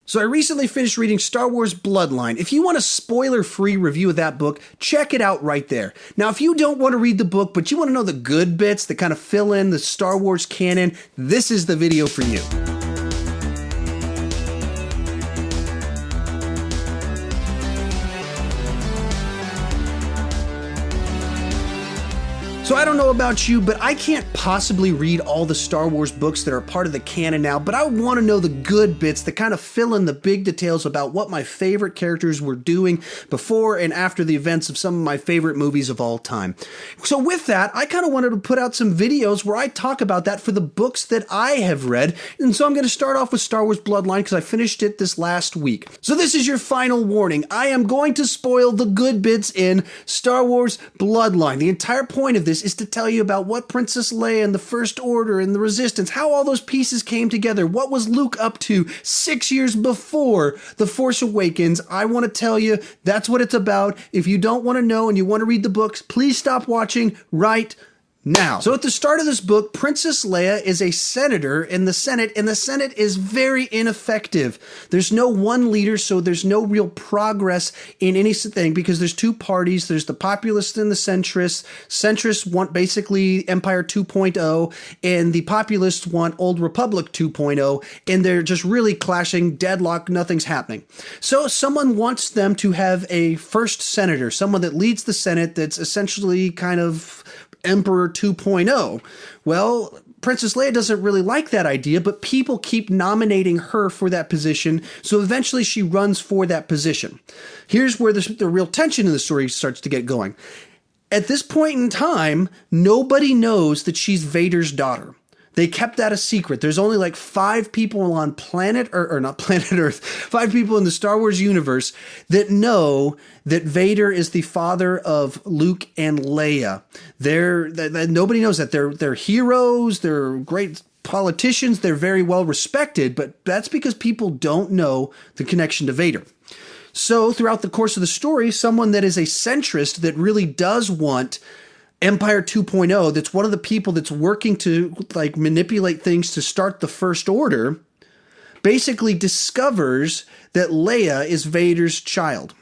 So I recently finished reading Star Wars Bloodline. If you want a spoiler-free review of that book, check it out right there. Now, if you don't want to read the book, but you want to know the good bits that kind of fill in the Star Wars canon, this is the video for you. So I don't know about you, but I can't possibly read all the Star Wars books that are part of the canon now, but I want to know the good bits that kind of fill in the big details about what my favorite characters were doing before and after the events of some of my favorite movies of all time. So with that, I kind of wanted to put out some videos where I talk about that for the books that I have read. And so I'm going to start off with Star Wars Bloodline because I finished it this last week. So this is your final warning. I am going to spoil the good bits in Star Wars Bloodline. The entire point of this is to tell you about what Princess Leia and the First Order and the Resistance, how all those pieces came together, what was Luke up to 6 years before The Force Awakens. I want to tell you that's what it's about. If you don't want to know and you want to read the books, please stop watching right now. So at the start of this book, Princess Leia is a senator in the Senate, and the Senate is very ineffective. There's no one leader, so there's no real progress in anything because there's two parties. There's the populists and the centrists. Centrists want basically Empire 2.0, and the populists want Old Republic 2.0, and they're just really clashing, deadlock, nothing's happening. So someone wants them to have a first senator, someone that leads the Senate that's essentially kind of Emperor 2.0. Well, Princess Leia doesn't really like that idea, but people keep nominating her for that position, so eventually she runs for that position. Here's where the real tension in the story starts to get going. At this point in time, nobody knows that she's Vader's daughter. They kept that a secret. There's only like 5 people on planet Earth, or not planet Earth, 5 people in the Star Wars universe that know that Vader is the father of Luke and Leia. Nobody knows that. They're heroes. They're great politicians. They're very well respected, but that's because people don't know the connection to Vader. So throughout the course of the story, someone that is a centrist that really does want Empire 2.0, that's one of the people that's working to like manipulate things to start the First Order, basically discovers that Leia is Vader's child.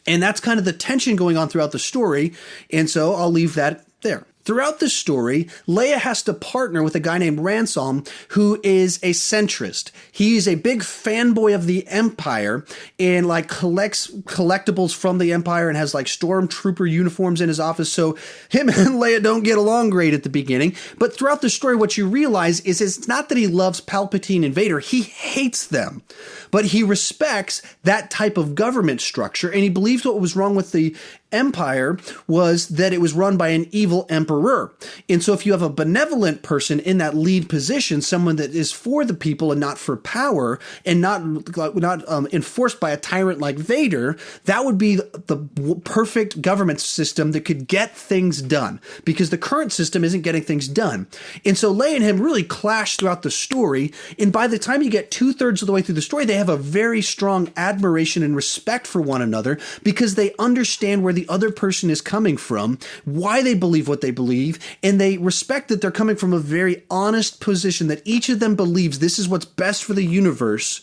And that's kind of the tension going on throughout the story, and so I'll leave that there. Throughout the story, Leia has to partner with a guy named Ransom, who is a centrist. He's a big fanboy of the Empire and like collects collectibles from the Empire and has like stormtrooper uniforms in his office. So him and Leia don't get along great at the beginning. But throughout the story, what you realize is it's not that he loves Palpatine and Vader. He hates them, but he respects that type of government structure. And he believes what was wrong with the Empire was that it was run by an evil emperor. And so if you have a benevolent person in that lead position, someone that is for the people and not for power and not enforced by a tyrant like Vader, that would be the perfect government system that could get things done, because the current system isn't getting things done. And so Leia and him really clash throughout the story. And by the time you get 2/3 of the way through the story, they have a very strong admiration and respect for one another because they understand where the other person is coming from, why they believe what they believe, and they respect that they're coming from a very honest position, that each of them believes this is what's best for the universe,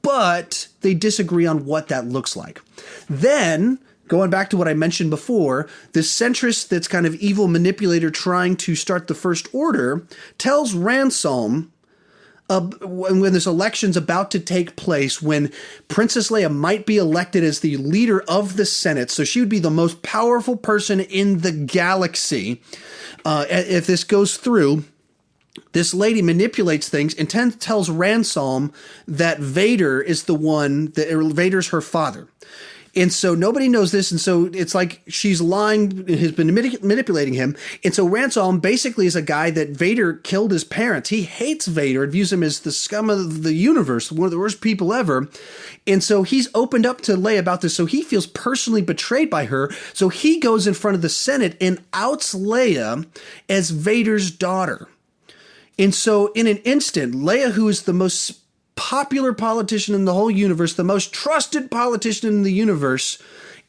but they disagree on what that looks like. Then, going back to what I mentioned before, the centrist that's kind of evil manipulator trying to start the First Order tells Ransom when this election's about to take place, when Princess Leia might be elected as the leader of the Senate, so she would be the most powerful person in the galaxy. If this goes through, this lady manipulates things and tells Ransom that Vader is the one, that Vader's her father. And so nobody knows this, and so it's like she's lying, has been manipulating him. And so Ransom basically is a guy that Vader killed his parents. He hates Vader and views him as the scum of the universe, one of the worst people ever. And so he's opened up to Leia about this, so he feels personally betrayed by her. So he goes in front of the Senate and outs Leia as Vader's daughter. And so in an instant, Leia, who is the most popular politician in the whole universe, the most trusted politician in the universe,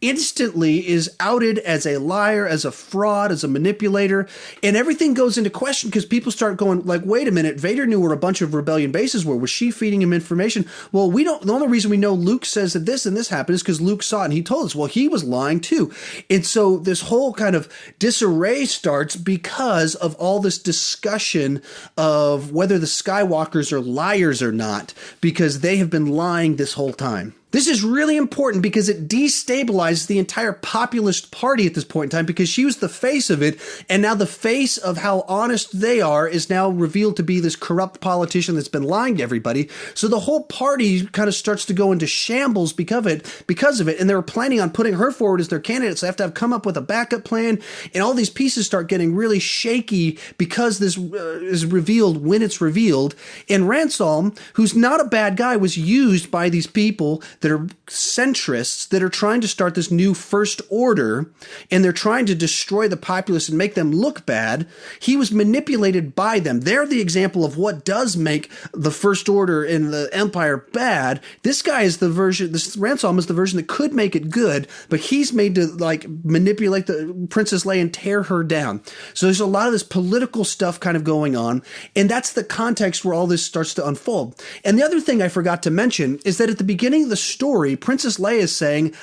instantly is outed as a liar, as a fraud, as a manipulator, and everything goes into question because people start going like, wait a minute, Vader knew where a bunch of rebellion bases were. Was she feeding him information? Well, we don't. The only reason we know Luke says that this and this happened is because Luke saw it and he told us. Well, he was lying too. And so this whole kind of disarray starts because of all this discussion of whether the Skywalkers are liars or not, because they have been lying this whole time. This is really important because it destabilizes the entire populist party at this point in time, because she was the face of it, and now the face of how honest they are is now revealed to be this corrupt politician that's been lying to everybody. So the whole party kind of starts to go into shambles because of it, and they were planning on putting her forward as their candidate, so they have to come up with a backup plan, and all these pieces start getting really shaky because this is revealed when it's revealed. And Ransom, who's not a bad guy, was used by these people that are centrists that are trying to start this new first order, and they're trying to destroy the populace and make them look bad. He was manipulated by them. They're the example of what does make the first order in the Empire bad. This guy is the version, this Ransom is the version that could make it good, but he's made to like manipulate the Princess Leia and tear her down. So there's a lot of this political stuff kind of going on, and that's the context where all this starts to unfold. And the other thing I forgot to mention is that at the beginning of the story, Princess Leia is saying,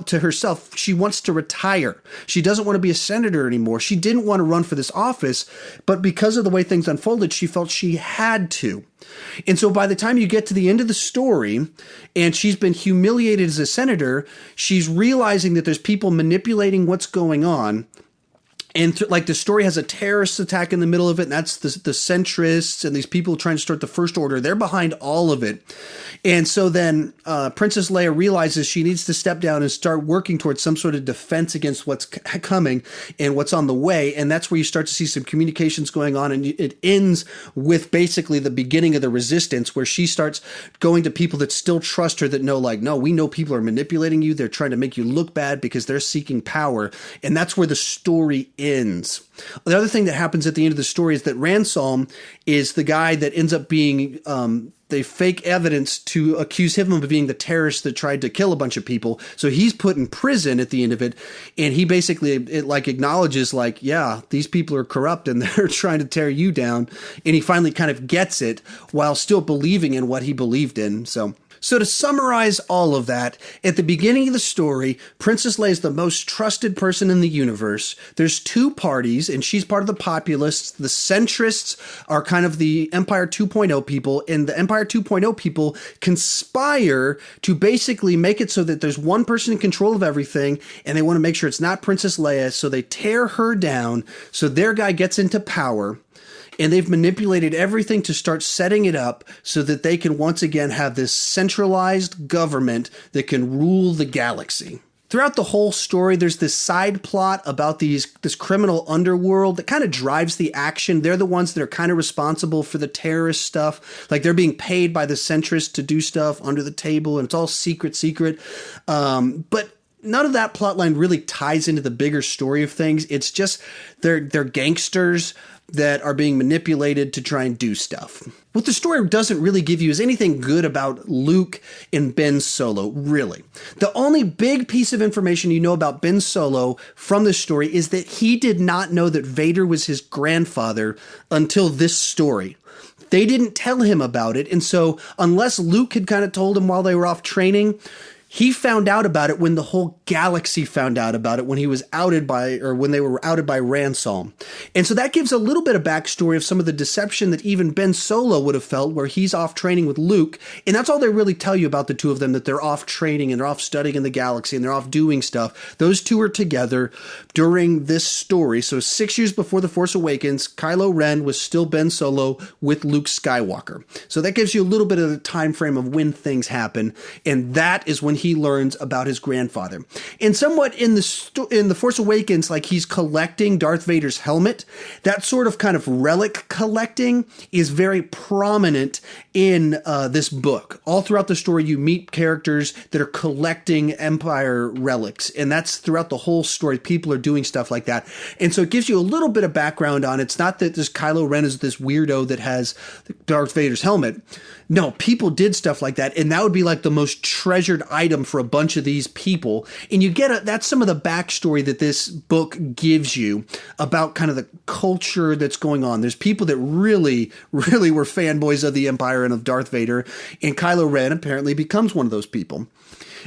to herself, she wants to retire. She doesn't want to be a senator anymore. She didn't want to run for this office, but because of the way things unfolded, she felt she had to. And so by the time you get to the end of the story and she's been humiliated as a senator, she's realizing that there's people manipulating what's going on. And like the story has a terrorist attack in the middle of it, and that's the centrists and these people trying to start the First Order. They're behind all of it. And so then Princess Leia realizes she needs to step down and start working towards some sort of defense against what's coming and what's on the way. And that's where you start to see some communications going on. And it ends with basically the beginning of the resistance, where she starts going to people that still trust her, that know, like, no, we know people are manipulating you. They're trying to make you look bad because they're seeking power. And that's where the story ends. The other thing that happens at the end of the story is that Ransom is the guy that ends up being they fake evidence to accuse him of being the terrorist that tried to kill a bunch of people. So he's put in prison at the end of it, and he basically acknowledges like, yeah, these people are corrupt and they're trying to tear you down. And he finally kind of gets it while still believing in what he believed in. So to summarize all of that, at the beginning of the story, Princess Leia is the most trusted person in the universe. There's two parties, and she's part of the populists. The centrists are kind of the Empire 2.0 people, and the Empire 2.0 people conspire to basically make it so that there's one person in control of everything, and they want to make sure it's not Princess Leia, so they tear her down, so their guy gets into power. And they've manipulated everything to start setting it up so that they can once again have this centralized government that can rule the galaxy. Throughout the whole story, there's this side plot about this criminal underworld that kind of drives the action. They're the ones that are kind of responsible for the terrorist stuff. Like, they're being paid by the centrists to do stuff under the table, and it's all secret. But none of that plotline really ties into the bigger story of things. It's just they're gangsters that are being manipulated to try and do stuff. What the story doesn't really give you is anything good about Luke and Ben Solo, really. The only big piece of information you know about Ben Solo from this story is that he did not know that Vader was his grandfather until this story. They didn't tell him about it, and so unless Luke had kind of told him while they were off training, he found out about it when the whole galaxy found out about it, when he was outed by, or when they were outed by Ransom. And so that gives a little bit of backstory of some of the deception that even Ben Solo would have felt, where he's off training with Luke. And that's all they really tell you about the two of them, that they're off training and they're off studying in the galaxy and they're off doing stuff. Those two are together during this story. So 6 years before The Force Awakens, Kylo Ren was still Ben Solo with Luke Skywalker. So that gives you a little bit of the time frame of when things happen. And that is when he learns about his grandfather. And somewhat in The Force Awakens, like, he's collecting Darth Vader's helmet. That sort of kind of relic collecting is very prominent in this book. All throughout the story, you meet characters that are collecting Empire relics, and that's throughout the whole story. People are doing stuff like that. And so it gives you a little bit of background on it. It's not that this Kylo Ren is this weirdo that has Darth Vader's helmet. No, people did stuff like that, and that would be like the most treasured item item for a bunch of these people. And you get that's some of the backstory that this book gives you about kind of the culture that's going on. There's people that really, really were fanboys of the Empire and of Darth Vader, and Kylo Ren apparently becomes one of those people.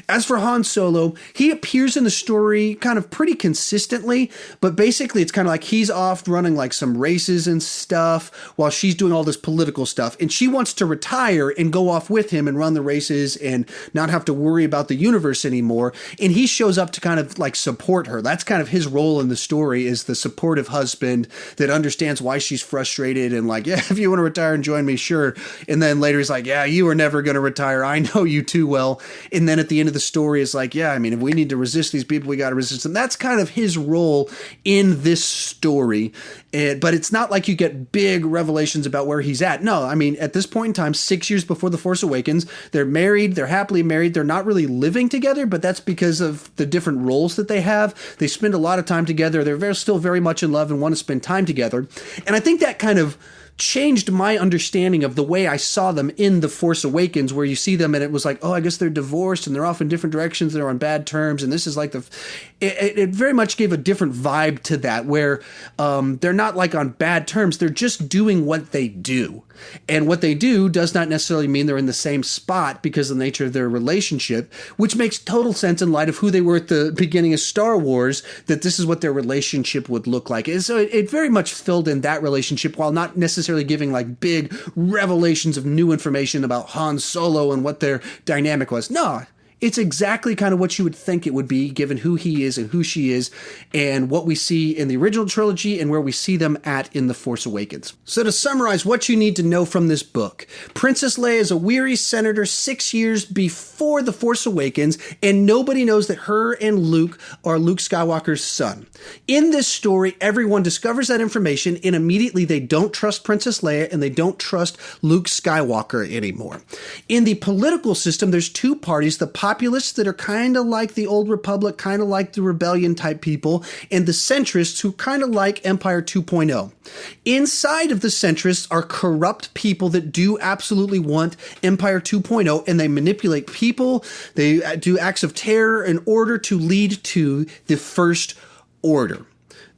As for Han Solo, he appears in the story kind of pretty consistently, but basically it's kind of like he's off running like some races and stuff while she's doing all this political stuff. And she wants to retire and go off with him and run the races and not have to worry about the universe anymore. And he shows up to kind of like support her. That's kind of his role in the story, is the supportive husband that understands why she's frustrated and like, yeah, if you want to retire and join me, sure. And then later he's like, yeah, you were never going to retire. I know you too well. And then at the end of the story is like, yeah, I mean, if we need to resist these people, we got to resist them. That's kind of his role in this story. But it's not like you get big revelations about where he's at. No, I mean, at this point in time, 6 years before The Force Awakens, they're married, they're happily married, they're not really living together, but that's because of the different roles that they have. They spend a lot of time together. They're still very much in love and want to spend time together. And I think that kind of changed my understanding of the way I saw them in The Force Awakens, where you see them and it was like, oh, I guess they're divorced and they're off in different directions. They're on bad terms. And this is like it very much gave a different vibe to that, where they're not like on bad terms. They're just doing what they do. And what they do does not necessarily mean they're in the same spot because of the nature of their relationship, which makes total sense in light of who they were at the beginning of Star Wars, that this is what their relationship would look like. And so it very much filled in that relationship while not necessarily giving like big revelations of new information about Han Solo and what their dynamic was. No, it's exactly kind of what you would think it would be, given who he is and who she is, and what we see in the original trilogy and where we see them at in The Force Awakens. So to summarize what you need to know from this book, Princess Leia is a weary senator 6 years before The Force Awakens, and nobody knows that her and Luke are Luke Skywalker's son. In this story, everyone discovers that information, and immediately they don't trust Princess Leia and they don't trust Luke Skywalker anymore. In the political system, there's two parties, the populists that are kind of like the Old Republic, kind of like the rebellion type people, and the centrists who kind of like Empire 2.0. Inside of the centrists are corrupt people that do absolutely want Empire 2.0, and they manipulate people. They do acts of terror in order to lead to the First Order.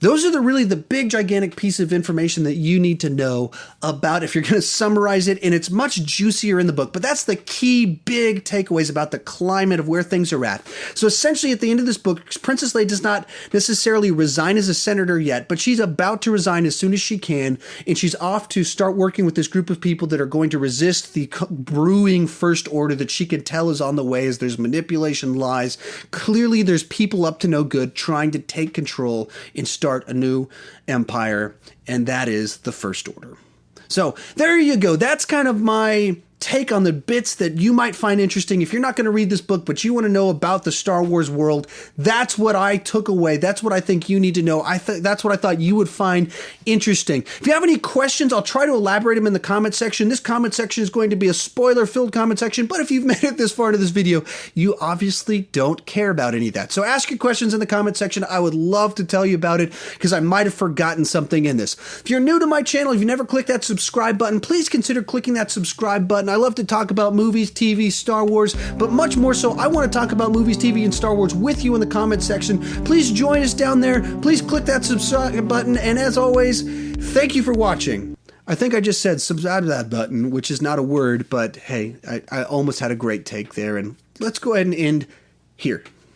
Those are really the big, gigantic piece of information that you need to know about if you're going to summarize it, and it's much juicier in the book. But that's the key big takeaways about the climate of where things are at. So essentially, at the end of this book, Princess Leia does not necessarily resign as a senator yet, but she's about to resign as soon as she can, and she's off to start working with this group of people that are going to resist the brewing First Order that she can tell is on the way as there's manipulation, lies. Clearly, there's people up to no good trying to take control and start a new empire, and that is the First Order. So there you go. That's kind of my take on the bits that you might find interesting. If you're not going to read this book, but you want to know about the Star Wars world, that's what I took away. That's what I think you need to know. That's what I thought you would find interesting. If you have any questions, I'll try to elaborate them in the comment section. This comment section is going to be a spoiler-filled comment section, but if you've made it this far into this video, you obviously don't care about any of that. So ask your questions in the comment section. I would love to tell you about it because I might have forgotten something in this. If you're new to my channel, if you've never clicked that subscribe button, please consider clicking that subscribe button. I love to talk about movies, TV, Star Wars, but much more so, I want to talk about movies, TV, and Star Wars with you in the comment section. Please join us down there. Please click that subscribe button. And as always, thank you for watching. I think I just said subscribe to that button, which is not a word, but hey, I almost had a great take there. And let's go ahead and end here.